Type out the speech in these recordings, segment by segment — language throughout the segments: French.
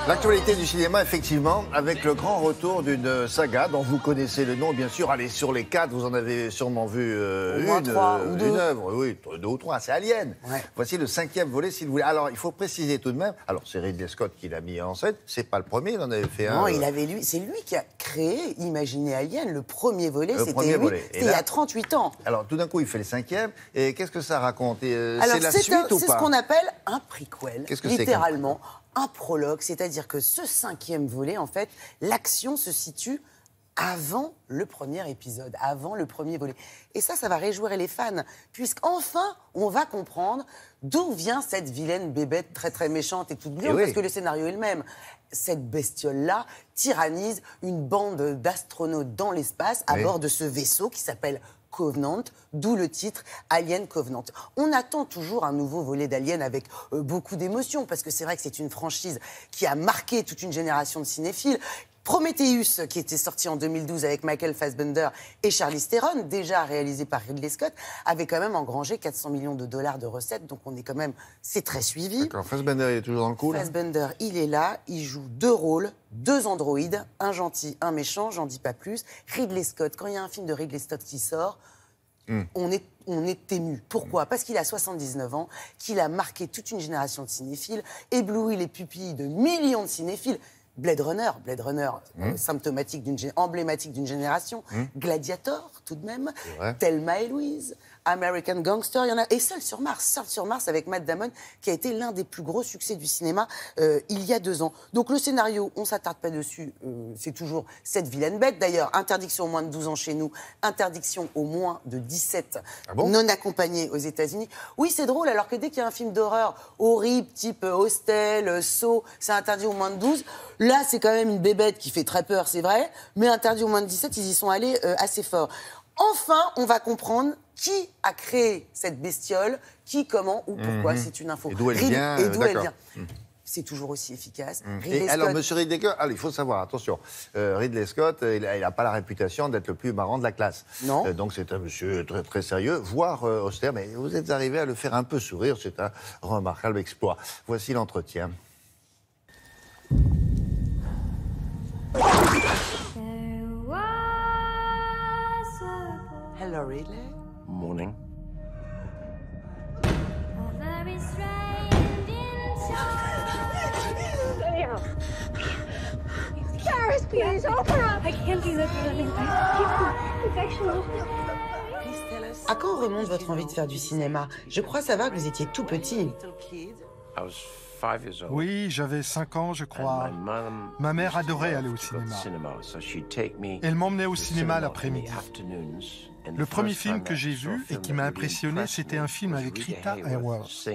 L'actualité du cinéma, effectivement, avec le grand retour d'une saga dont vous connaissez le nom, bien sûr. Allez, sur les 4, vous en avez sûrement vu une œuvre. Oui, 2 ou 3, c'est Alien. Ouais. Voici le 5e volet, si vous voulez. Alors, il faut préciser tout de même, alors c'est Ridley Scott qui l'a mis en scène, c'est pas le premier, il en avait fait un. Non, c'est lui qui a créé, imaginé Alien, le premier volet, c'était lui, c'était il y a 38 ans. Alors, tout d'un coup, il fait le 5e, et qu'est-ce que ça raconte? C'est la suite ou pas? C'est ce qu'on appelle un prequel, qu'est-ce que littéralement. Un prologue, c'est-à-dire que ce 5e volet, en fait, l'action se situe avant le premier épisode, avant le premier volet. Et ça va réjouir les fans, puisqu'enfin, on va comprendre d'où vient cette vilaine bébête très très méchante et toute brillante, parce que le scénario est le même. Cette bestiole-là tyrannise une bande d'astronautes dans l'espace à bord de ce vaisseau qui s'appelle Covenant, d'où le titre Alien Covenant. On attend toujours un nouveau volet d'Alien avec beaucoup d'émotion, parce que c'est vrai que c'est une franchise qui a marqué toute une génération de cinéphiles. Prometheus, qui était sorti en 2012 avec Michael Fassbender et Charlize Theron, déjà réalisé par Ridley Scott, avait quand même engrangé 400 millions de dollars de recettes, donc on est quand même, c'est très suivi. D'accord, Fassbender, il est toujours dans le coup, là? Fassbender, il est là, il joue 2 rôles, 2 androïdes, un gentil, un méchant, j'en dis pas plus. Ridley Scott, quand il y a un film de Ridley Scott qui sort, on est ému. Pourquoi? Parce qu'il a 79 ans, qu'il a marqué toute une génération de cinéphiles, ébloui les pupilles de millions de cinéphiles. Blade Runner, symptomatique emblématique d'une génération. Gladiator, tout de même. Thelma et Louise. American Gangster, il y en a. Et Seul sur Mars avec Matt Damon, qui a été l'un des plus gros succès du cinéma il y a 2 ans. Donc le scénario, on ne s'attarde pas dessus, c'est toujours cette vilaine bête. D'ailleurs, interdiction au moins de 12 ans chez nous, interdiction au moins de 17 non accompagnés aux États-Unis. Oui, c'est drôle, alors que dès qu'il y a un film d'horreur horrible, type Hostel, Saw, c'est interdit au moins de 12. Là, c'est quand même une bébête qui fait très peur, c'est vrai, mais interdit au moins de 17, ils y sont allés assez fort. Enfin, on va comprendre qui a créé cette bestiole, qui, comment ou pourquoi. C'est une info. Et d'où elle vient. C'est toujours aussi efficace. Et alors, monsieur Ridley Scott, il faut savoir, attention, Ridley Scott, il n'a pas la réputation d'être le plus marrant de la classe. Non. Donc c'est un monsieur très, très sérieux, voire austère, mais vous êtes arrivé à le faire un peu sourire, c'est un remarquable exploit. Voici l'entretien. Hello, Ridley. Morning. Paris, please, open up. I can't do this for living. Infection. À quand remonte votre envie de faire du cinéma? Je crois savoir que vous étiez tout petit. Oui, j'avais 5 ans, je crois. Ma mère adorait aller au cinéma. Elle m'emmenait au cinéma l'après-midi. Le premier film que j'ai vu et qui m'a impressionné, c'était un film avec Rita Hayworth,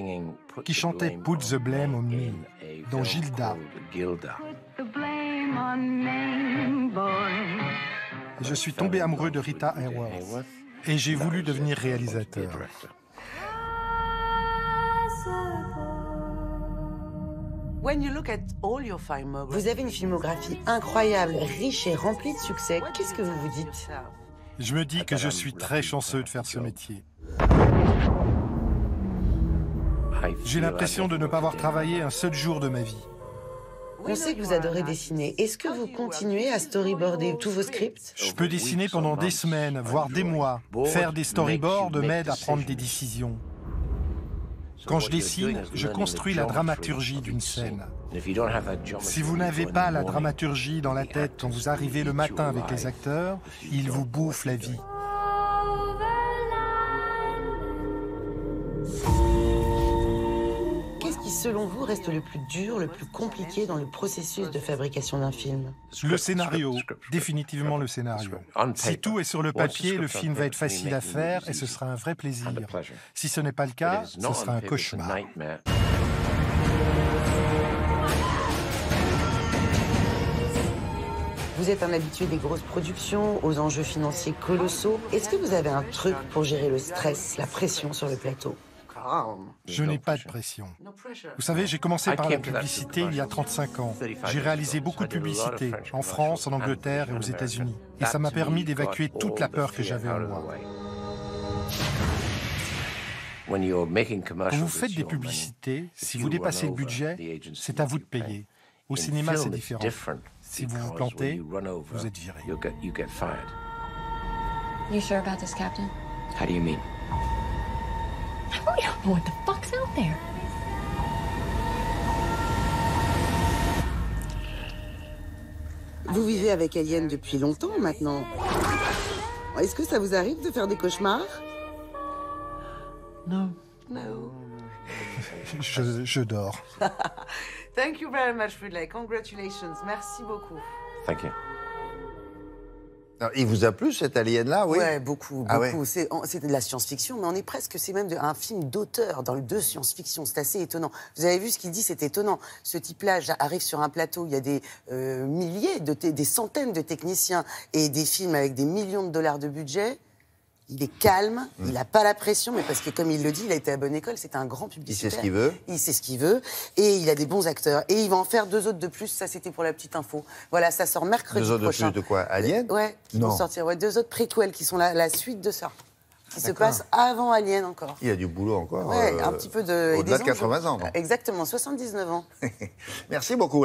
qui chantait « Put the blame on me » dans Gilda. Et je suis tombé amoureux de Rita Hayworth et j'ai voulu devenir réalisateur. Vous avez une filmographie incroyable, riche et remplie de succès. Qu'est-ce que vous vous dites? Je me dis que je suis très chanceux de faire ce métier. J'ai l'impression de ne pas avoir travaillé un seul jour de ma vie. On sait que vous adorez dessiner. Est-ce que vous continuez à storyboarder tous vos scripts? Je peux dessiner pendant des semaines, voire des mois. Faire des storyboards m'aide à prendre des décisions. Quand je dessine, je construis la dramaturgie d'une scène. Si vous n'avez pas la dramaturgie dans la tête quand vous arrivez le matin avec les acteurs, ils vous bouffent la vie. Qu'est-ce qui, selon vous, reste le plus dur, le plus compliqué dans le processus de fabrication d'un film? Le scénario, définitivement le scénario. Si tout est sur le papier, le film va être facile à faire et ce sera un vrai plaisir. Si ce n'est pas le cas, ce sera un cauchemar. Vous êtes un habitué des grosses productions, aux enjeux financiers colossaux. Est-ce que vous avez un truc pour gérer le stress, la pression sur le plateau? Je n'ai pas de pression. Vous savez, j'ai commencé par la publicité il y a 35 ans. J'ai réalisé beaucoup de publicités, en France, en Angleterre et aux États-Unis. Et ça m'a permis d'évacuer toute la peur que j'avais en moi. Quand vous faites des publicités, si vous dépassez le budget, c'est à vous de payer. Au cinéma, c'est différent. Si vous vous plantez, vous êtes viré. You sure about this, Captain? How do you mean? We don't know what the fuck's out there. Vous vivez avec Alien depuis longtemps maintenant. Est-ce que ça vous arrive de faire des cauchemars? No. Je dors. Thank you very much, Ridley. Congratulations. Merci beaucoup. Thank you. Alors, il vous a plu cet Alien-là, oui? Ouais, beaucoup. Ah ouais. C'est de la science-fiction, mais on est presque, c'est même un film d'auteur de science-fiction. C'est assez étonnant. Vous avez vu ce qu'il dit, c'est étonnant. Ce type-là arrive sur un plateau, il y a des milliers, des centaines de techniciens et des films avec des millions de dollars de budget. Il est calme, il n'a pas la pression, mais parce que, comme il le dit, il a été à bonne école, c'est un grand publicitaire. Il sait ce qu'il veut. Il sait ce qu'il veut, et il a des bons acteurs. Et il va en faire 2 autres de plus, ça c'était pour la petite info. Voilà, ça sort mercredi 2 autres prochain. de plus de quoi? Alien? Ouais, qui vont sortir. Ouais, 2 autres préquels qui sont la suite de ça. Qui se D'accord. passe avant Alien encore. Il y a du boulot encore. Ouais, un petit peu de... Au-delà de et des 80 ans. Exactement, 79 ans. Merci beaucoup.